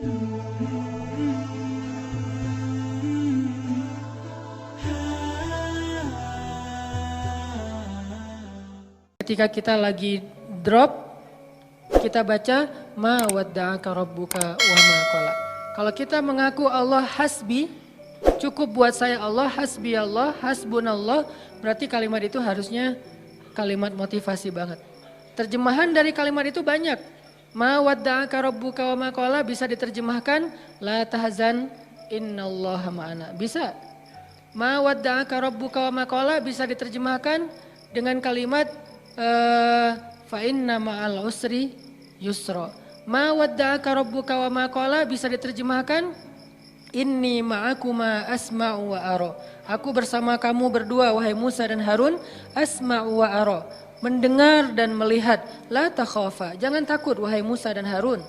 Ketika kita lagi drop, kita baca ma wadda'aka rabbuka wa ma qala. Kalau kita mengaku Allah hasbi, cukup buat saya Allah, hasbi Allah, hasbunallah, berarti kalimat itu harusnya kalimat motivasi banget. Terjemahan dari kalimat itu banyak. Ma wadda'aka rabbuka wa ma qala bisa diterjemahkan la tahzan innallaha ma'ana. Bisa. Ma wadda'aka rabbuka wa ma qala bisa diterjemahkan dengan kalimat fa inna ma'al usri yusra. Ma wadda'aka rabbuka wa ma qala bisa diterjemahkan inni ma'akuma asma'u wa ara. Aku bersama kamu berdua wahai Musa dan Harun, asma'u wa ara, mendengar dan melihat. La takhafa, jangan takut wahai Musa dan Harun.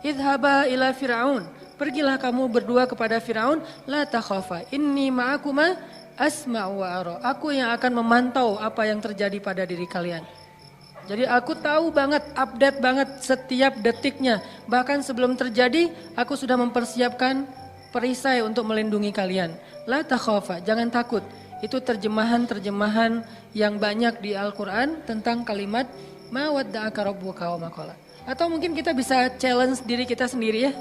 Idhaba ila Fir'aun, pergilah kamu berdua kepada Fir'aun. La takhafa, inni ma'akuma asma'u wa ara. Aku yang akan memantau apa yang terjadi pada diri kalian. Jadi aku tahu banget, update banget setiap detiknya. Bahkan sebelum terjadi, aku sudah mempersiapkan perisai untuk melindungi kalian. La takhafa, jangan takut. Itu terjemahan-terjemahan yang banyak di Al-Quran tentang kalimat ma wadda'aka rabbuka wa ma qala. Atau mungkin kita bisa challenge diri kita sendiri ya.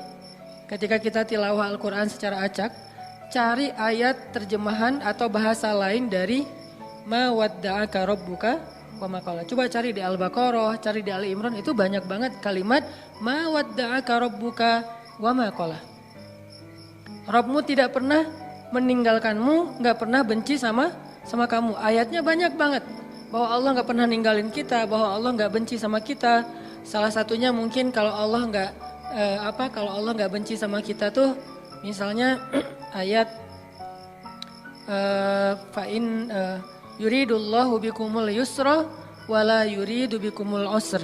Ketika kita tilawah Al-Quran secara acak, cari ayat terjemahan atau bahasa lain dari ma wadda'aka rabbuka wa ma qala. Coba cari di Al-Baqarah, cari di Ali Imran, itu banyak banget kalimat ma wadda'aka rabbuka wa ma qala. Rabbmu tidak pernah meninggalkanmu, gak pernah benci sama kamu. Ayatnya banyak banget bahwa Allah gak pernah ninggalin kita, bahwa Allah gak benci sama kita. Salah satunya mungkin kalau Allah gak benci sama kita tuh, misalnya ayat fa'in yuridullahu bikumul yusra wala yuridu bikumul usr.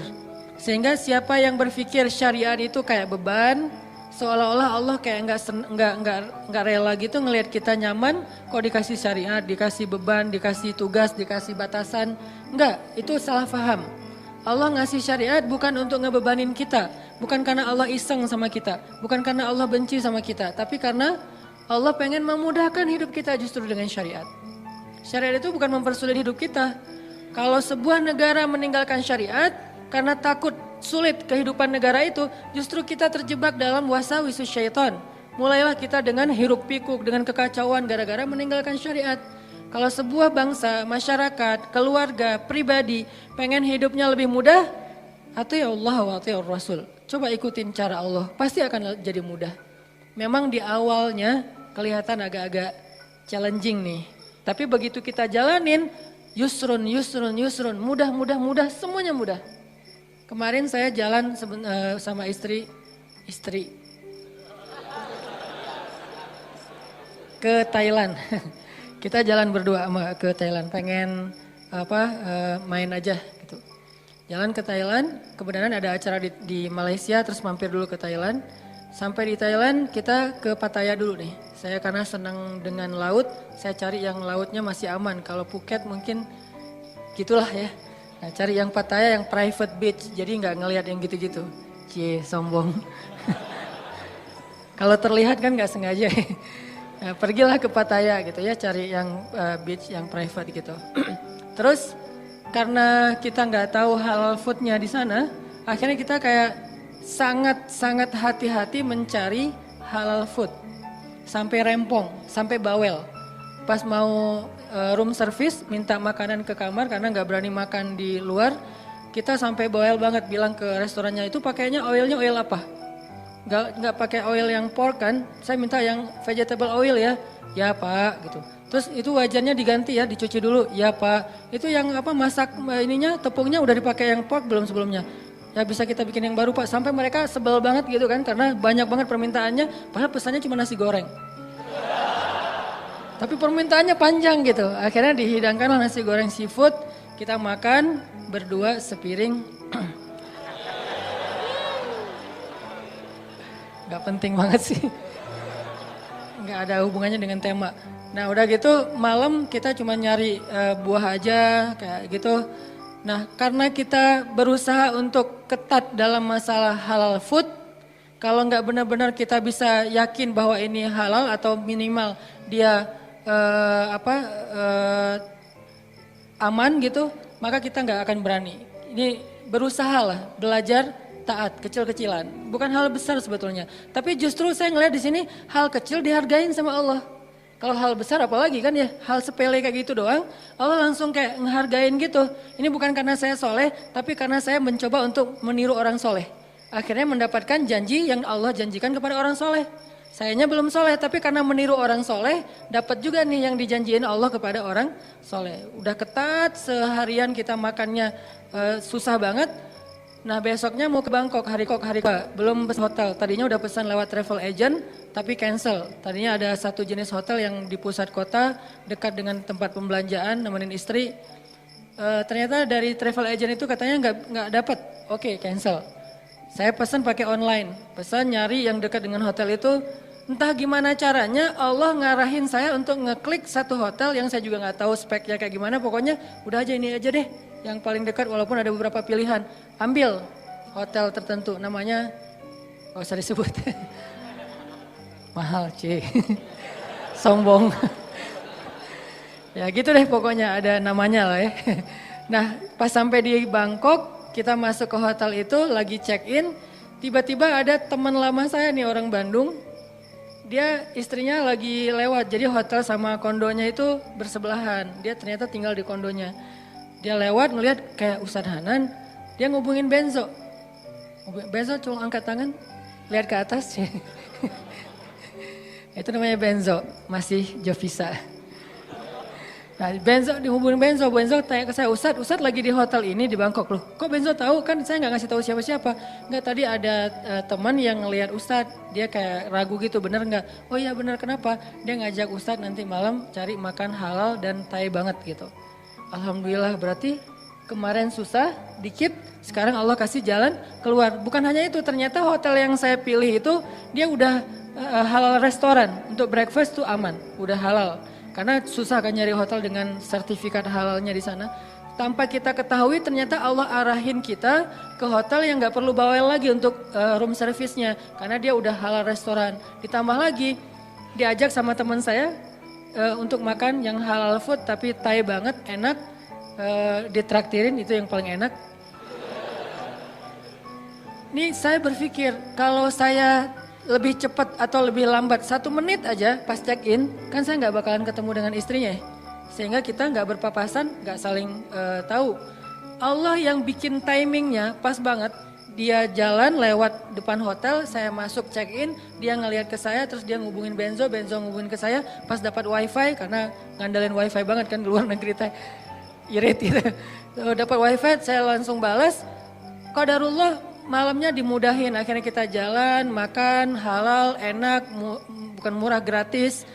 Sehingga siapa yang berpikir syariat itu kayak beban, seolah-olah Allah kayak nggak rela gitu ngelihat kita nyaman, kok dikasih syariat, dikasih beban, dikasih tugas, dikasih batasan. Enggak, itu salah paham. Allah ngasih syariat bukan untuk ngebebanin kita, bukan karena Allah iseng sama kita, bukan karena Allah benci sama kita, tapi karena Allah pengen memudahkan hidup kita justru dengan syariat. Syariat itu bukan mempersulit hidup kita. Kalau sebuah negara meninggalkan syariat karena takut sulit kehidupan negara itu, justru kita terjebak dalam wasawisus syaitan. Mulailah kita dengan hiruk pikuk, dengan kekacauan gara-gara meninggalkan syariat. Kalau sebuah bangsa, masyarakat, keluarga, pribadi pengen hidupnya lebih mudah, atii'u Allah wa atii'ur Rasul. Coba ikutin cara Allah, pasti akan jadi mudah. Memang di awalnya kelihatan agak-agak challenging nih. Tapi begitu kita jalanin, yusrun, mudah, semuanya mudah. Kemarin saya jalan sama istri ke Thailand. Kita jalan berdua ke Thailand, pengen main aja gitu. Jalan ke Thailand, kebenaran ada acara di Malaysia, terus mampir dulu ke Thailand. Sampai di Thailand kita ke Pattaya dulu nih. Saya karena senang dengan laut, saya cari yang lautnya masih aman. Kalau Phuket mungkin gitulah ya. Nah, cari yang Pattaya yang private beach, jadi nggak ngelihat yang gitu-gitu. Cie, sombong. Kalau terlihat kan nggak sengaja. Nah, pergilah ke Pattaya gitu ya, cari yang beach yang private gitu. Terus karena kita nggak tahu halal foodnya di sana, akhirnya kita kayak sangat hati-hati mencari halal food. Sampai rempong, sampai bawel. Pas mau room service minta makanan ke kamar karena nggak berani makan di luar, kita sampai bawel banget bilang ke restorannya itu pakainya oilnya oil apa? Nggak pakai oil yang pork kan? Saya minta yang vegetable oil ya. Ya Pak gitu. Terus itu wajannya diganti ya, dicuci dulu. Ya Pak. Itu yang masak ininya tepungnya udah dipakai yang pork belum sebelumnya? Ya bisa kita bikin yang baru Pak. Sampai mereka sebel banget gitu kan karena banyak banget permintaannya. Padahal pesannya cuma nasi goreng. Tapi permintaannya panjang gitu. Akhirnya dihidangkanlah nasi goreng seafood. Kita makan berdua sepiring. Gak penting banget sih. Gak ada hubungannya dengan tema. Nah udah gitu malam kita cuma nyari buah aja kayak gitu. Nah karena kita berusaha untuk ketat dalam masalah halal food. Kalau nggak benar-benar kita bisa yakin bahwa ini halal atau minimal dia aman gitu, maka kita nggak akan berani. Ini berusahalah belajar taat kecil-kecilan, bukan hal besar sebetulnya. Tapi justru saya ngeliat di sini hal kecil dihargain sama Allah. Kalau hal besar apalagi kan ya, hal sepele kayak gitu doang, Allah langsung kayak ngehargain gitu. Ini bukan karena saya soleh, tapi karena saya mencoba untuk meniru orang soleh. Akhirnya mendapatkan janji yang Allah janjikan kepada orang soleh. Sayanya belum soleh, tapi karena meniru orang soleh, dapat juga nih yang dijanjiin Allah kepada orang soleh. Udah ketat, seharian kita makannya susah banget. Nah besoknya mau ke Bangkok, hari belum pesan hotel. Tadinya udah pesan lewat travel agent, tapi cancel. Tadinya ada satu jenis hotel yang di pusat kota, dekat dengan tempat pembelanjaan, nemenin istri. Ternyata dari travel agent itu katanya nggak dapat. Oke, cancel. Saya pesan pakai online, pesan nyari yang dekat dengan hotel itu. Entah gimana caranya Allah ngarahin saya untuk ngeklik satu hotel yang saya juga nggak tahu speknya kayak gimana. Pokoknya udah aja ini aja deh, yang paling dekat walaupun ada beberapa pilihan. Ambil hotel tertentu, namanya nggak usah disebut. Mahal cie, sombong. Ya gitu deh pokoknya ada namanya lah ya. Nah pas sampai di Bangkok, kita masuk ke hotel itu lagi check in, tiba-tiba ada teman lama saya nih orang Bandung, dia istrinya lagi lewat, jadi hotel sama kondonya itu bersebelahan, dia ternyata tinggal di kondonya. Dia lewat ngelihat kayak Ustadz Hanan, dia ngubungin Benzo. Benzo cuma angkat tangan, lihat ke atas. Itu namanya Benzo, masih Jovisa. Nah, dihubungin Benzo tanya ke saya, Ustadz lagi di hotel ini di Bangkok loh. Kok Benzo tahu? Kan saya nggak ngasih tahu siapa-siapa. Nggak, tadi ada teman yang ngelihat Ustadz, dia kayak ragu gitu, bener nggak? Oh iya bener, kenapa? Dia ngajak Ustadz nanti malam cari makan halal dan Thai banget gitu. Alhamdulillah, berarti kemarin susah dikit, sekarang Allah kasih jalan keluar. Bukan hanya itu, ternyata hotel yang saya pilih itu dia udah halal restoran, untuk breakfast tuh aman, udah halal. Karena susah kan nyari hotel dengan sertifikat halalnya di sana. Tanpa kita ketahui ternyata Allah arahin kita ke hotel yang gak perlu bawel lagi untuk room service-nya. Karena dia udah halal restoran. Ditambah lagi diajak sama teman saya untuk makan yang halal food tapi Thai banget, enak. Ditraktirin, itu yang paling enak. Nih saya berpikir kalau saya lebih cepat atau lebih lambat 1 menit aja pas check in, kan saya nggak bakalan ketemu dengan istrinya, sehingga kita nggak berpapasan, nggak saling tahu. Allah yang bikin timingnya pas banget. Dia jalan lewat depan hotel, saya masuk check in, dia ngelihat ke saya, terus dia ngubungin Benzo ngubungin ke saya, pas dapat wifi karena ngandalin wifi banget kan di luar negeri teh, irit gitu. Dapat wifi, saya langsung balas, qadarullah. Malamnya dimudahin, akhirnya kita jalan, makan, halal, enak, bukan murah, gratis.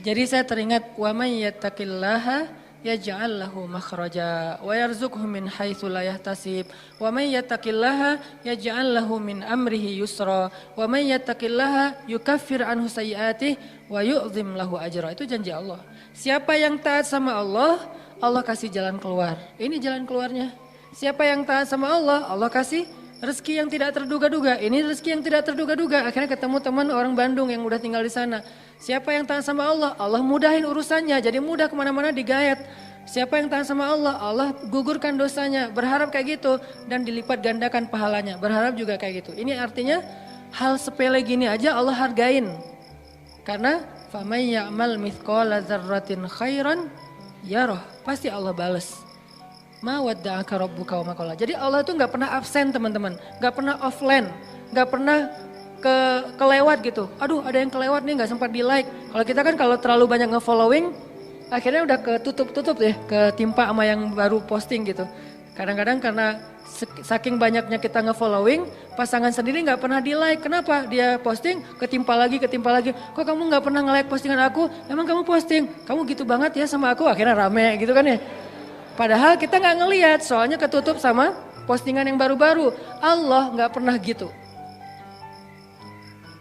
Jadi saya teringat, wa may yattaqillaha yaj'al lahu makhraja wa yarzuqhu min haitsu la yahtasib wa may yattaqillaha yaj'al lahu min amrihi yusra wa may yattaqillaha yukaffir anhu sayyi'atihi wa yu'zim lahu ajra. Itu janji Allah. Siapa yang taat sama Allah, Allah kasih jalan keluar. Ini jalan keluarnya. Siapa yang taat sama Allah, Allah kasih rezeki yang tidak terduga-duga. Ini rezeki yang tidak terduga-duga. Akhirnya ketemu teman orang Bandung yang udah tinggal di sana. Siapa yang taat sama Allah, Allah mudahin urusannya. Jadi mudah kemana-mana digayat. Siapa yang taat sama Allah, Allah gugurkan dosanya. Berharap kayak gitu dan dilipat gandakan pahalanya. Berharap juga kayak gitu. Ini artinya hal sepele gini aja Allah hargain. Karena faman ya'mal mithqala dzarratin khairan yarah. Pasti Allah bales. Ma wadda'aka rabbuka wa ma qala. Jadi Allah itu nggak pernah absen teman-teman, nggak pernah offline, nggak pernah kelewat gitu. Aduh ada yang kelewat nih nggak sempat di like. Kalau kita kan kalau terlalu banyak nge-following, akhirnya udah ketutup ya, ketimpa sama yang baru posting gitu. Kadang-kadang karena saking banyaknya kita nge-following, pasangan sendiri nggak pernah di like. Kenapa? Dia posting ketimpa lagi. Kok kamu nggak pernah nge-like postingan aku? Emang kamu posting? Kamu gitu banget ya sama aku? Akhirnya rame gitu kan ya. Padahal kita nggak ngelihat, soalnya ketutup sama postingan yang baru-baru. Allah nggak pernah gitu.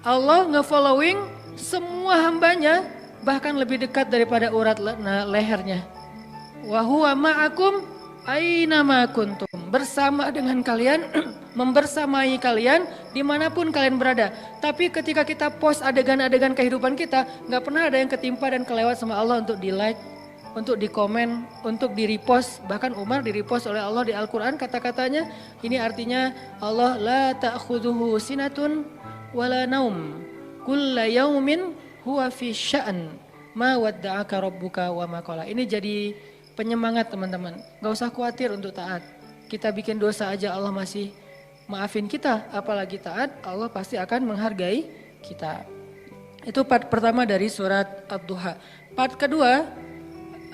Allah nge-following semua hambanya, bahkan lebih dekat daripada urat lehernya. Wa huwa ma'akum aina ma kuntum. Bersama dengan kalian membersamai kalian dimanapun kalian berada. Tapi ketika kita post adegan-adegan kehidupan kita, nggak pernah ada yang ketimpa dan kelewat sama Allah untuk di like, untuk di komen, untuk di repost. Bahkan Umar di repost oleh Allah di Al-Quran kata-katanya. Ini artinya Allah la ta'khudhuhu sinatun wala naum. Kulla yaumin huwa fi sya'an. Ma wadda'aka rabbuka wa ma qala. Ini jadi penyemangat teman-teman. Gak usah khawatir untuk taat. Kita bikin dosa aja Allah masih maafin kita. Apalagi taat, Allah pasti akan menghargai kita. Itu part pertama dari surat Ad-Duha. Part kedua,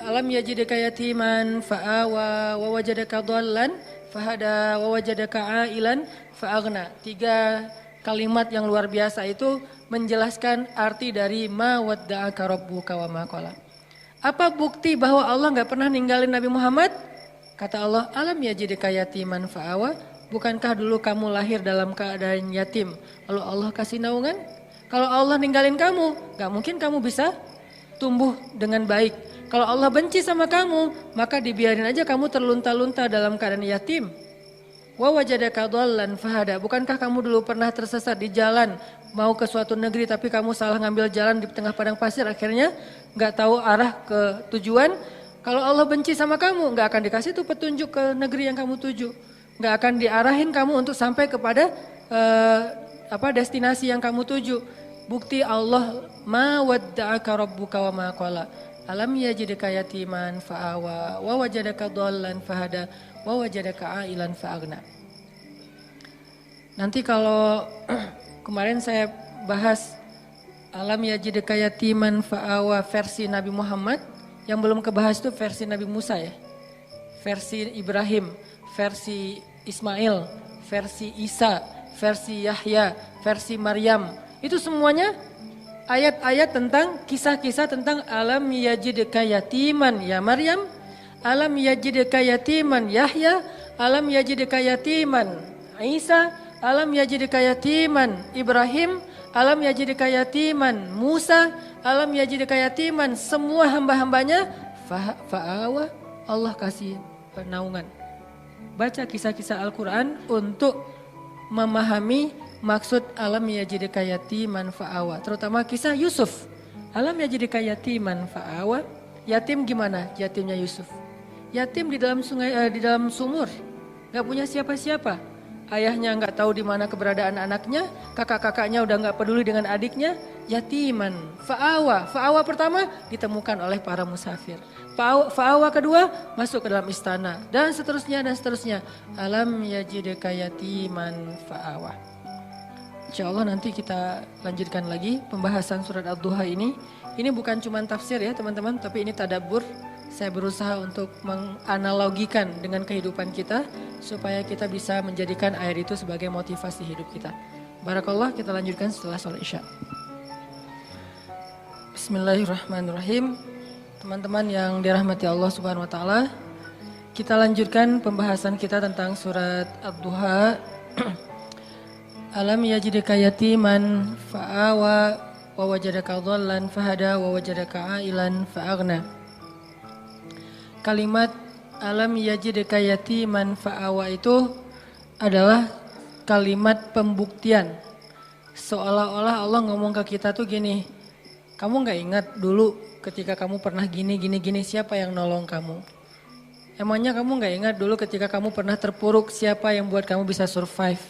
alam yajidaka yatiman fa'awa wa wajadaka dhallan fahada wa wajadaka ailan fa'aghna. 3 kalimat yang luar biasa itu menjelaskan arti dari ma wadda'aka rabbuka wa ma qala. Apa bukti bahwa Allah enggak pernah ninggalin Nabi Muhammad? Kata Allah, alam yajidaka yatiman fa'awa, bukankah dulu kamu lahir dalam keadaan yatim, lalu Allah kasih naungan? Kalau Allah ninggalin kamu, gak mungkin kamu bisa tumbuh dengan baik. Kalau Allah benci sama kamu, maka dibiarin aja kamu terlunta-lunta dalam keadaan yatim. Wa wajadaka dhallan fahada, bukankah kamu dulu pernah tersesat di jalan, mau ke suatu negeri tapi kamu salah ngambil jalan di tengah padang pasir, akhirnya gak tahu arah ke tujuan. Kalau Allah benci sama kamu, gak akan dikasih tuh petunjuk ke negeri yang kamu tuju. Gak akan diarahin kamu untuk sampai kepada destinasi yang kamu tuju. Bukti Allah, ma wadda'aka rabbuka wa ma qala. Alam yajidka yatiman fa'awa wa wajadaka dhallan fahada wa wajadaka ailan fa'aghna. Nanti kalau kemarin saya bahas alam yajidka yatiman fa'awa versi Nabi Muhammad, yang belum kebahas itu versi Nabi Musa ya. Versi Ibrahim, versi Ismail, versi Isa, versi Yahya, versi Maryam. Itu semuanya ayat-ayat tentang kisah-kisah tentang alam yajidka yatiman ya Maryam, alam yajidka yatiman Yahya, alam yajidka yatiman Isa, alam yajidka yatiman Ibrahim, alam yajidka yatiman Musa, alam yajidka yatiman semua hamba-hambanya fa'awa, Allah kasih naungan. Baca kisah-kisah Al-Quran untuk memahami maksud alam yajidka yatiman fa'awa. Terutama kisah Yusuf. Alam yajidka yatiman fa'awa. Yatim gimana? Yatimnya Yusuf. Yatim di dalam sungai, di dalam sumur. Gak punya siapa-siapa. Ayahnya gak tahu di mana keberadaan anaknya. Kakak-kakaknya udah gak peduli dengan adiknya. Yatiman fa'awa. Fa'awa pertama ditemukan oleh para musafir. Fa'awa kedua masuk ke dalam istana. Dan seterusnya dan seterusnya. Alam yajidka yatiman fa'awa. InsyaAllah nanti kita lanjutkan lagi pembahasan surat Ad-Duha ini. Ini bukan cuma tafsir ya teman-teman, tapi ini tadabbur. Saya berusaha untuk menganalogikan dengan kehidupan kita supaya kita bisa menjadikan ayat itu sebagai motivasi hidup kita. Barakallah, kita lanjutkan setelah sholat isya. Bismillahirrahmanirrahim. Teman-teman yang dirahmati Allah Subhanahu wa taala, kita lanjutkan pembahasan kita tentang surat Ad-Duha. Alam yajidka yatiman fa'awa wa wajadaka dhallan fahada wa wajadaka ailan fa'aghna. Kalimat alam yajidka yatiman fa'awa itu adalah kalimat pembuktian. Seolah-olah Allah ngomong ke kita tuh gini, kamu gak ingat dulu ketika kamu pernah gini, siapa yang nolong kamu? Emangnya kamu gak ingat dulu ketika kamu pernah terpuruk, siapa yang buat kamu bisa survive?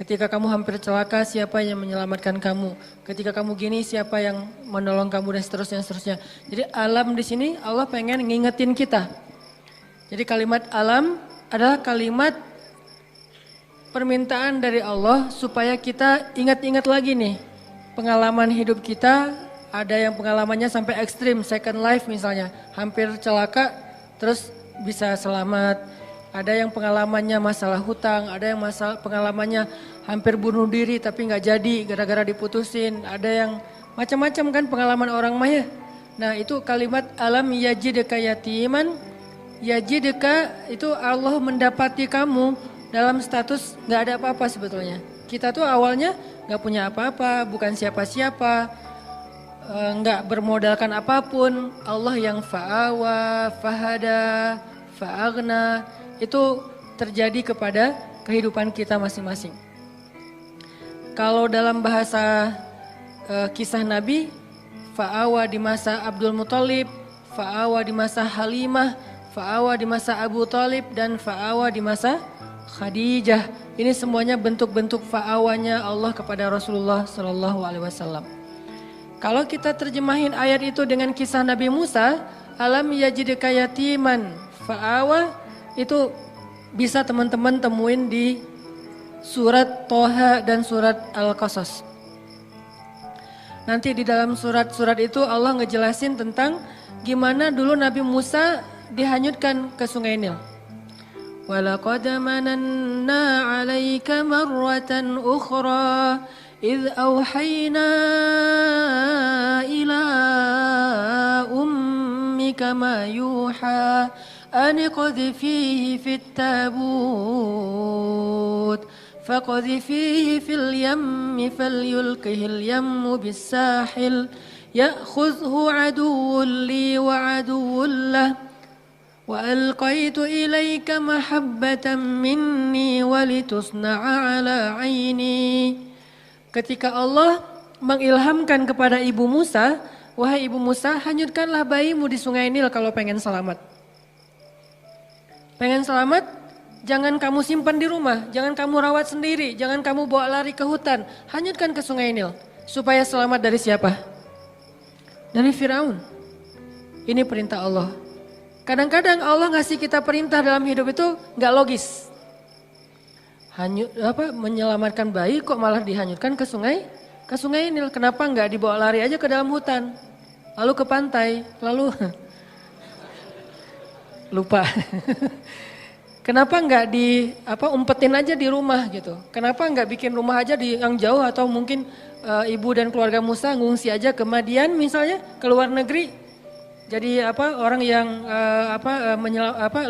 Ketika kamu hampir celaka, siapa yang menyelamatkan kamu? Ketika kamu gini, siapa yang menolong kamu dan seterusnya. Jadi alam di sini Allah pengen ngingetin kita. Jadi kalimat alam adalah kalimat permintaan dari Allah supaya kita ingat-ingat lagi nih. Pengalaman hidup kita, ada yang pengalamannya sampai ekstrim, second life misalnya. Hampir celaka, terus bisa selamat. Ada yang pengalamannya masalah hutang, ada yang pengalamannya hampir bunuh diri tapi nggak jadi gara-gara diputusin. Ada yang macam-macam kan pengalaman orang maya. Nah itu kalimat alam yajidka yatiman. Yajidka itu Allah mendapati kamu dalam status nggak ada apa-apa sebetulnya. Kita tuh awalnya nggak punya apa-apa, bukan siapa-siapa, nggak bermodalkan apapun. Allah yang fa'awa, fahada, fa'aghna. Itu terjadi kepada kehidupan kita masing-masing. Kalau dalam bahasa kisah Nabi, fa'awa di masa Abdul Muthalib, fa'awa di masa Halimah, fa'awa di masa Abu Thalib, dan fa'awa di masa Khadijah. Ini semuanya bentuk-bentuk fa'awanya Allah kepada Rasulullah Sallallahu Alaihi Wasallam. Kalau kita terjemahin ayat itu dengan kisah Nabi Musa, alam yajidka yatiman fa'awa, itu bisa teman-teman temuin di surat Toha dan surat Al-Qasas. Nanti di dalam surat-surat itu Allah ngejelasin tentang gimana dulu Nabi Musa dihanyutkan ke Sungai Nil. وَلَقَدْ مَنَنَّا عَلَيْكَ مَرَّةً أُخْرَى إِذْ أَوْحَيْنَا إِلَىٰ أُمِّكَ مَا يُوحَىٰ أَنِ اقْذِفِيهِ فِي التَّابُوتِ فَاقْذِفِيهِ فِي الْيَمِّ فَلْيُلْقِهِ الْيَمُّ بِالسَّاحِلِ يَأْخُذْهُ عَدُوٌّ لِّي وَعَدُوٌّ لَّهُ وَأَلْقَيْتُ إِلَيْكَ مَحَبَّةً مِّنِّي وَلِتُصْنَعَ عَلَىٰ عَيْنِي. Ketika Allah mengilhamkan kepada Ibu Musa, wahai Ibu Musa, hanyutkanlah bayimu di Sungai Nil kalau pengen selamat. Pengen selamat, jangan kamu simpan di rumah, jangan kamu rawat sendiri, jangan kamu bawa lari ke hutan, hanyutkan ke Sungai Nil. Supaya selamat dari siapa? Dari Firaun. Ini perintah Allah. Kadang-kadang Allah ngasih kita perintah dalam hidup itu nggak logis. Menyelamatkan bayi kok malah dihanyutkan ke sungai Nil. Kenapa nggak dibawa lari aja ke dalam hutan, lalu ke pantai, lalu lupa. Kenapa nggak umpetin aja di rumah gitu? Kenapa nggak bikin rumah aja di yang jauh, atau mungkin ibu dan keluarga Musa ngungsi aja ke Madian misalnya, ke luar negeri. Jadi orang yang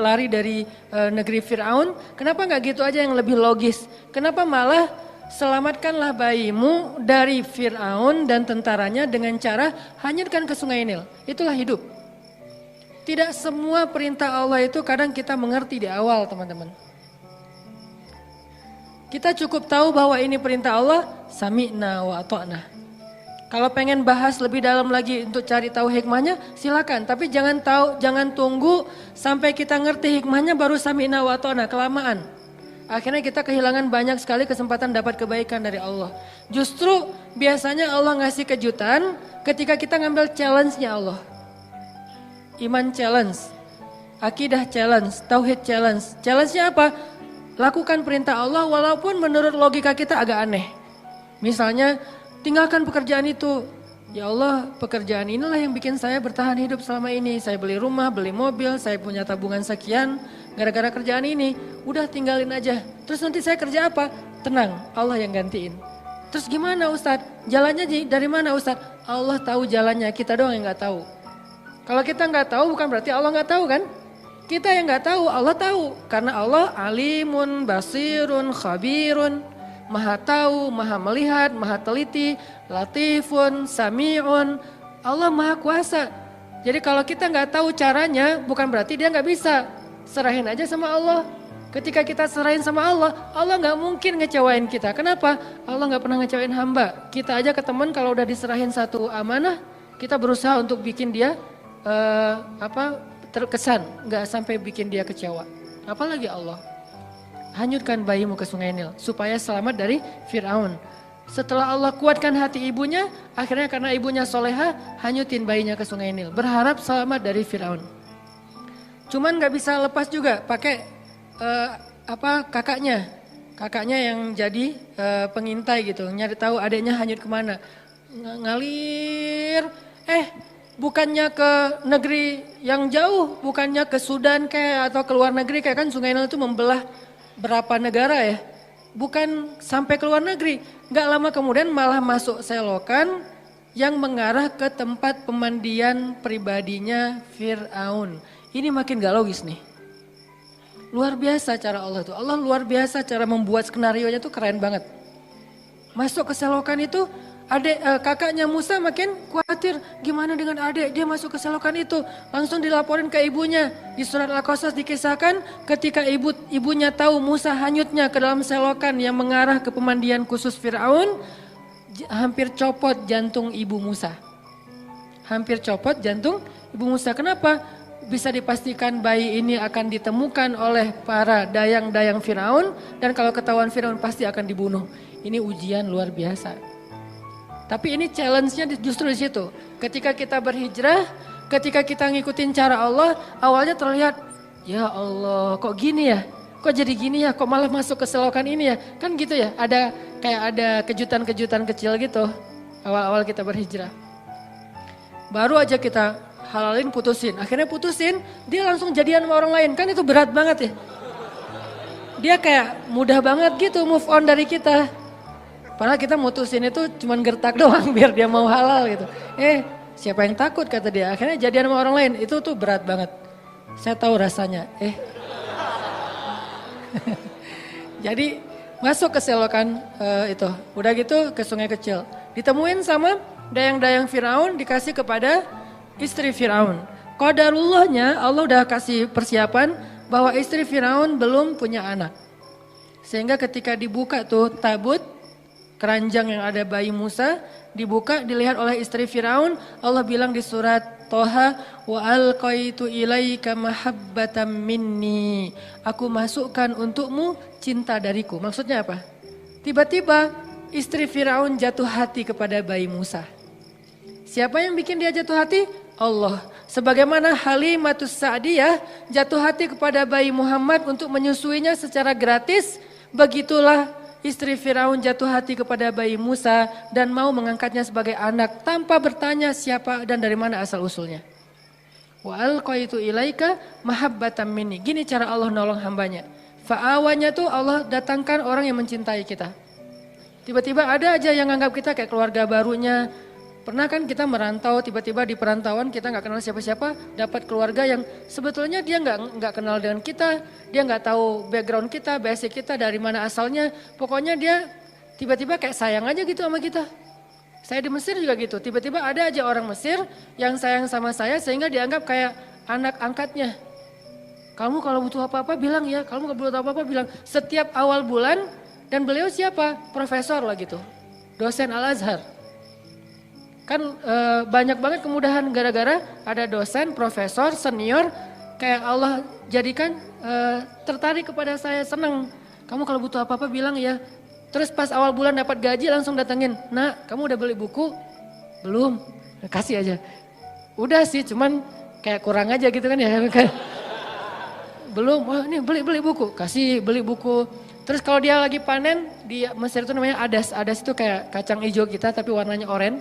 lari dari negeri Firaun, kenapa nggak gitu aja yang lebih logis? Kenapa malah selamatkanlah bayimu dari Firaun dan tentaranya dengan cara hanyutkan ke Sungai Nil? Itulah hidup. Tidak semua perintah Allah itu kadang kita mengerti di awal, teman-teman. Kita cukup tahu bahwa ini perintah Allah, sami'na wa ata'na. Kalau pengen bahas lebih dalam lagi untuk cari tahu hikmahnya, silakan. Tapi jangan tunggu sampai kita ngerti hikmahnya baru sami'na wa ata'na, kelamaan. Akhirnya kita kehilangan banyak sekali kesempatan dapat kebaikan dari Allah. Justru biasanya Allah ngasih kejutan ketika kita ngambil challenge-nya Allah. Iman challenge, akidah challenge, tauhid challenge. Challenge-nya apa? Lakukan perintah Allah walaupun menurut logika kita agak aneh. Misalnya, tinggalkan pekerjaan itu. Ya Allah, pekerjaan inilah yang bikin saya bertahan hidup selama ini. Saya beli rumah, beli mobil, saya punya tabungan sekian gara-gara kerjaan ini. Udah tinggalin aja. Terus nanti saya kerja apa? Tenang, Allah yang gantiin. Terus gimana Ustadz? Jalannya dari mana Ustadz? Allah tahu jalannya, kita doang yang gak tahu. Kalau kita gak tahu bukan berarti Allah gak tahu kan? Kita yang gak tahu, Allah tahu. Karena Allah alimun, basirun, khabirun. Maha tahu, maha melihat, maha teliti, latifun, sami'un. Allah maha kuasa. Jadi kalau kita nggak tahu caranya, bukan berarti dia nggak bisa. Serahin aja sama Allah. Ketika kita serahin sama Allah, Allah nggak mungkin ngecewain kita. Kenapa? Allah nggak pernah ngecewain hamba. Kita aja ke teman kalau udah diserahin satu amanah, kita berusaha untuk bikin dia terkesan, nggak sampai bikin dia kecewa. Apalagi Allah. Hanyutkan bayimu ke Sungai Nil supaya selamat dari Firaun. Setelah Allah kuatkan hati ibunya, akhirnya karena ibunya soleha, hanyutin bayinya ke Sungai Nil. Berharap selamat dari Firaun. Cuman nggak bisa lepas juga, pakai kakaknya. Kakaknya yang jadi pengintai gitu, nyari tahu adiknya hanyut kemana. Ngalir, bukannya ke negeri yang jauh, bukannya ke Sudan kayak atau ke luar negeri kayak kan Sungai Nil itu membelah berapa negara ya, bukan sampai ke luar negeri. Gak lama kemudian malah masuk selokan yang mengarah ke tempat pemandian pribadinya Fir'aun. Ini makin gak logis nih. Luar biasa cara Allah tuh. Allah luar biasa cara membuat skenario-nya tuh keren banget. Masuk ke selokan itu, kakaknya Musa makin kuat. khawatir gimana dengan adik, dia masuk ke selokan itu. Langsung dilaporin ke ibunya. Di surat Al-Qasas dikisahkan ketika ibunya tahu Musa hanyutnya ke dalam selokan yang mengarah ke pemandian khusus Fir'aun, hampir copot jantung ibu Musa. Hampir copot jantung ibu Musa. Kenapa? Bisa dipastikan bayi ini akan ditemukan oleh para dayang-dayang Firaun dan kalau ketahuan Firaun pasti akan dibunuh. Ini ujian luar biasa. Tapi ini challenge-nya justru di situ. Ketika kita berhijrah, ketika kita ngikutin cara Allah, awalnya terlihat, ya Allah kok gini ya? Kok jadi gini ya? Kok malah masuk ke selokan ini ya? Kan gitu ya, ada kejutan-kejutan kecil gitu awal-awal kita berhijrah. Baru aja kita halalin putusin, akhirnya putusin, dia langsung jadian sama orang lain, kan itu berat banget ya. Dia kayak mudah banget gitu move on dari kita. Padahal kita mutusin itu cuman gertak doang biar dia mau halal gitu. Siapa yang takut kata dia, akhirnya jadian sama orang lain, itu tuh berat banget. Saya tahu rasanya, Jadi masuk ke selokan itu, udah gitu ke sungai kecil. Ditemuin sama dayang-dayang Firaun, dikasih kepada istri Firaun. Qadarullahnya Allah udah kasih persiapan bahwa istri Firaun belum punya anak. Sehingga ketika dibuka tuh tabut, keranjang yang ada bayi Musa, dibuka dilihat oleh istri Firaun. Allah bilang di surat Toha, wa alqaitu ilaika mahabbatan minni. Aku masukkan untukmu cinta dariku. Maksudnya apa? Tiba-tiba istri Firaun jatuh hati kepada bayi Musa. Siapa yang bikin dia jatuh hati? Allah. Sebagaimana Halimatus Sa'diyah jatuh hati kepada bayi Muhammad untuk menyusuinya secara gratis, begitulah istri Firaun jatuh hati kepada bayi Musa dan mau mengangkatnya sebagai anak tanpa bertanya siapa dan dari mana asal usulnya. Wa alqaitu ilaika mahabbatan minni. Gini cara Allah nolong hambanya. Fa'awanya tuh Allah datangkan orang yang mencintai kita. Tiba-tiba ada aja yang anggap kita kayak keluarga barunya. Pernah kan kita merantau, tiba-tiba di perantauan kita nggak kenal siapa-siapa, dapat keluarga yang sebetulnya dia nggak kenal dengan kita, dia nggak tahu background kita, basic kita, dari mana asalnya. Pokoknya dia tiba-tiba kayak sayang aja gitu sama kita. Saya di Mesir juga gitu, tiba-tiba ada aja orang Mesir yang sayang sama saya sehingga dianggap kayak anak angkatnya. Kamu kalau butuh apa-apa bilang ya, kamu kalau butuh apa-apa bilang. Setiap awal bulan, dan beliau siapa? Profesor lah gitu, dosen Al-Azhar. Kan banyak banget kemudahan gara-gara ada dosen, profesor, senior, kayak Allah jadikan tertarik kepada saya, senang. Kamu kalau butuh apa-apa bilang ya. Terus pas awal bulan dapat gaji langsung datengin, nak kamu udah beli buku? Belum, kasih aja. Udah sih cuman kayak kurang aja gitu kan ya. Belum, wah ini beli buku, kasih beli buku. Terus kalau dia lagi panen, di Mesir itu namanya adas. Adas itu kayak kacang hijau kita tapi warnanya oranye.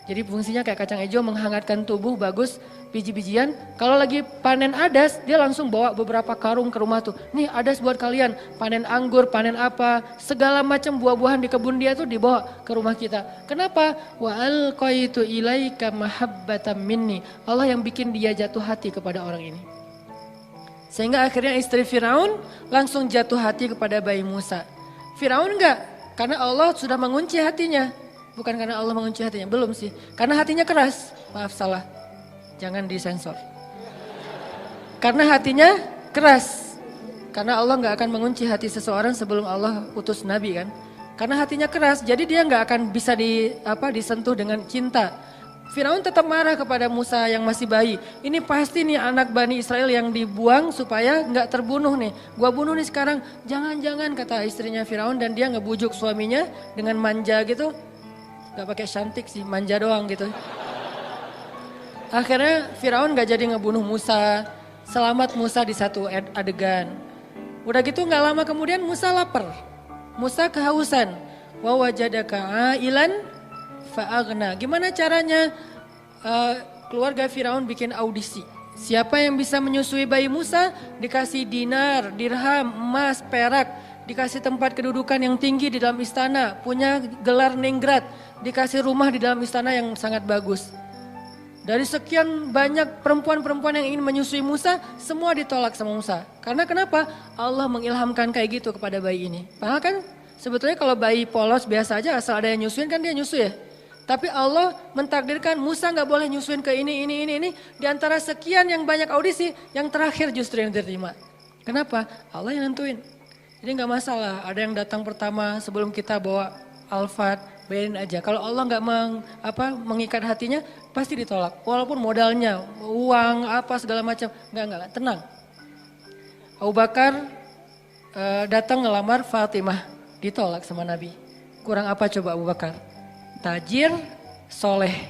Jadi fungsinya kayak kacang hijau menghangatkan tubuh, bagus, biji-bijian. Kalau lagi panen adas, dia langsung bawa beberapa karung ke rumah tuh. Nih adas buat kalian, panen anggur, panen apa, segala macam buah-buahan di kebun dia tuh dibawa ke rumah kita. Kenapa? Wa alqaitu ilaika mahabbatan minni. Allah yang bikin dia jatuh hati kepada orang ini. Sehingga akhirnya istri Firaun langsung jatuh hati kepada bayi Musa. Firaun enggak, karena Allah sudah mengunci hatinya. Bukan karena Allah mengunci hatinya, belum sih. Karena hatinya keras, maaf salah, jangan disensor. Karena hatinya keras. Karena Allah gak akan mengunci hati seseorang sebelum Allah utus Nabi kan. Karena hatinya keras, jadi dia gak akan bisa disentuh dengan cinta. Firaun tetap marah kepada Musa yang masih bayi. Ini pasti nih anak Bani Israel yang dibuang supaya gak terbunuh nih. Gua bunuh nih sekarang, jangan-jangan kata istrinya Firaun dan dia ngebujuk suaminya dengan manja gitu. Gak pakai cantik sih, manja doang gitu. Akhirnya Firaun gak jadi ngebunuh Musa. Selamat Musa di satu adegan. Udah gitu gak lama kemudian Musa lapar. Musa kehausan. Wa wajadaka ailan fa'aghna. Gimana caranya? Keluarga Firaun bikin audisi. Siapa yang bisa menyusui bayi Musa? Dikasih dinar, dirham, emas, perak. Dikasih tempat kedudukan yang tinggi di dalam istana. Punya gelar ningrat. Dikasih rumah di dalam istana yang sangat bagus. Dari sekian banyak perempuan-perempuan yang ingin menyusui Musa, semua ditolak sama Musa. Karena kenapa? Allah mengilhamkan kayak gitu kepada bayi ini. Padahal kan sebetulnya kalau bayi polos biasa aja asal ada yang nyusuin kan dia nyusu ya. Tapi Allah mentakdirkan Musa nggak boleh nyusuin ke ini. Di antara sekian yang banyak audisi, yang terakhir justru yang diterima. Kenapa? Allah yang nentuin. Jadi nggak masalah, ada yang datang pertama sebelum kita bawa Alphard, bayarin aja. Kalau Allah nggak mengikat hatinya, pasti ditolak. Walaupun modalnya, uang, apa segala macam, nggak, tenang. Abu Bakar datang ngelamar Fatimah, ditolak sama Nabi. Kurang apa coba Abu Bakar? Tajir, soleh.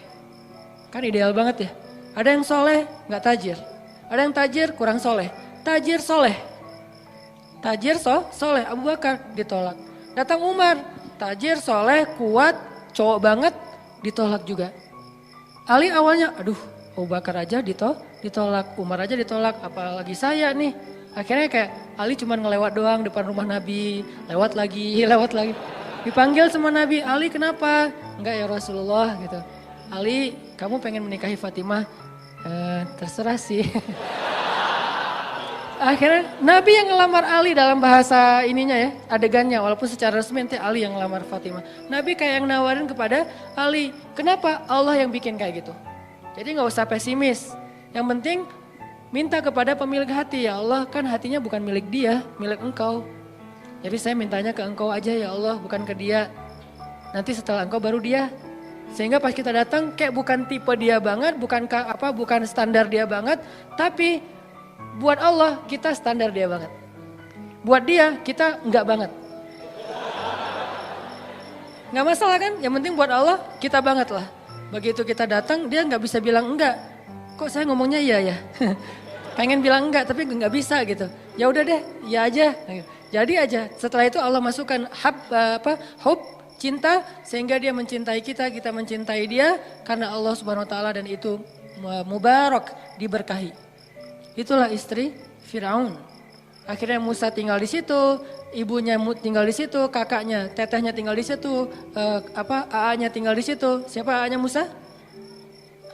Kan ideal banget ya. Ada yang soleh, nggak tajir. Ada yang tajir, kurang soleh. Tajir, soleh. Tajir, soleh. Abu Bakar ditolak. Datang Umar, tajir, soleh, kuat, cowok banget, ditolak juga. Ali awalnya, aduh Abu Bakar aja ditolak, Umar aja ditolak, apalagi saya nih. Akhirnya kayak Ali cuma ngelewat doang depan rumah Nabi, lewat lagi. Dipanggil sama Nabi, Ali kenapa? Enggak ya Rasulullah gitu. Ali, kamu pengen menikahi Fatimah? Terserah sih. Akhirnya Nabi yang ngelamar Ali dalam bahasa ininya ya, adegannya. Walaupun secara resmi nanti Ali yang ngelamar Fatimah. Nabi kayak yang nawarin kepada Ali. Kenapa? Allah yang bikin kayak gitu. Jadi gak usah pesimis. Yang penting minta kepada pemilik hati. Ya Allah, kan hatinya bukan milik dia, milik engkau. Jadi saya mintanya ke engkau aja ya Allah, bukan ke dia. Nanti setelah engkau baru dia. Sehingga pas kita datang kayak bukan tipe dia banget, bukan standar dia banget, tapi buat Allah kita standar dia banget. Buat dia kita enggak banget. Enggak masalah kan? Yang penting buat Allah kita banget lah. Begitu kita datang dia enggak bisa bilang enggak. Kok saya ngomongnya iya ya? Pengen bilang enggak tapi enggak bisa gitu. Ya udah deh, ya aja. Jadi aja. Setelah itu Allah masukkan hub, cinta sehingga dia mencintai kita mencintai dia karena Allah Subhanahu wa taala dan itu mubarak, diberkahi. Itulah istri Firaun. Akhirnya Musa tinggal di situ, ibunya tinggal di situ, kakaknya, tetehnya tinggal di situ, AA-nya tinggal di situ. Siapa AA-nya Musa?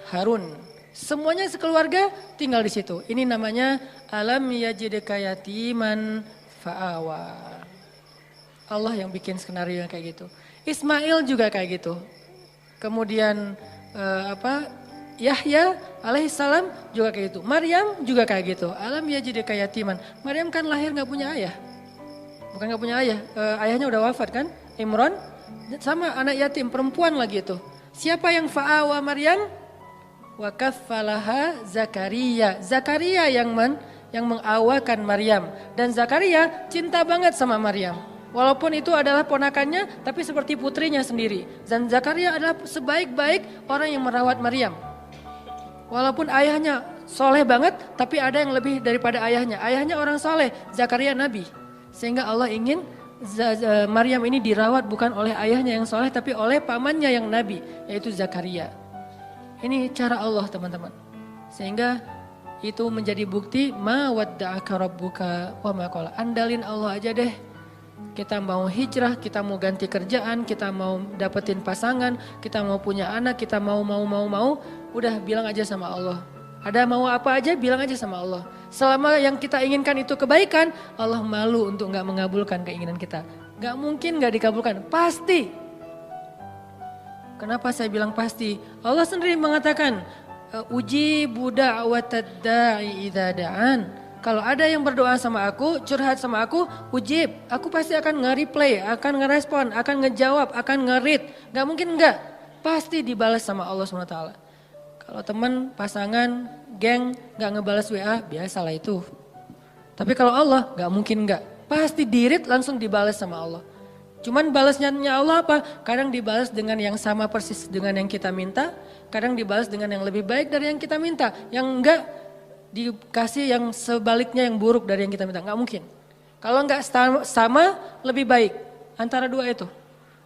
Harun. Semuanya sekeluarga tinggal di situ. Ini namanya alam yajidka yatiman fa'awa. Allah yang bikin skenario yang kayak gitu. Ismail juga kayak gitu. Kemudian Yahya alaihissalam juga kayak gitu. Maryam juga kayak gitu. Alam yajidka yatiman. Maryam kan lahir gak punya ayah. Bukan gak punya ayah. Ayahnya udah wafat kan. Imran sama anak yatim perempuan lagi itu. Siapa yang fa'awa Maryam? Wa kaffalaha Zakaria. Zakaria yang mengawakan Maryam. Dan Zakaria cinta banget sama Maryam. Walaupun itu adalah ponakannya, tapi seperti putrinya sendiri. Dan Zakaria adalah sebaik-baik orang yang merawat Maryam. Walaupun ayahnya soleh banget, tapi ada yang lebih daripada ayahnya. Ayahnya orang soleh, Zakaria nabi. Sehingga Allah ingin Maryam ini dirawat bukan oleh ayahnya yang soleh, tapi oleh pamannya yang nabi, yaitu Zakaria. Ini cara Allah teman-teman. Sehingga itu menjadi bukti ma wadda'aka rabbuka wa ma qala. Andalin Allah aja deh. Kita mau hijrah, kita mau ganti kerjaan, kita mau dapetin pasangan, kita mau punya anak, kita mau, udah bilang aja sama Allah. Ada mau apa aja bilang aja sama Allah. Selama yang kita inginkan itu kebaikan, Allah malu untuk gak mengabulkan keinginan kita. Gak mungkin gak dikabulkan, pasti. Kenapa saya bilang pasti? Allah sendiri mengatakan, ujibu da'watad da'i idza da'an. Kalau ada yang berdoa sama aku, curhat sama aku, ujib. Aku pasti akan nge-replay, akan ngerespon, akan ngejawab, akan nge-read. Gak mungkin enggak. Pasti dibalas sama Allah SWT. Kalau teman, pasangan, geng gak ngebalas WA, biasalah itu. Tapi kalau Allah gak mungkin enggak. Pasti di-read langsung dibalas sama Allah. Cuman balasnya Allah apa? Kadang dibalas dengan yang sama persis dengan yang kita minta. Kadang dibalas dengan yang lebih baik dari yang kita minta. Yang enggak dikasih yang sebaliknya yang buruk dari yang kita minta. Nggak mungkin. Kalau nggak sama lebih baik antara dua itu.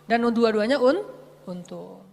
Dan dua-duanya untung.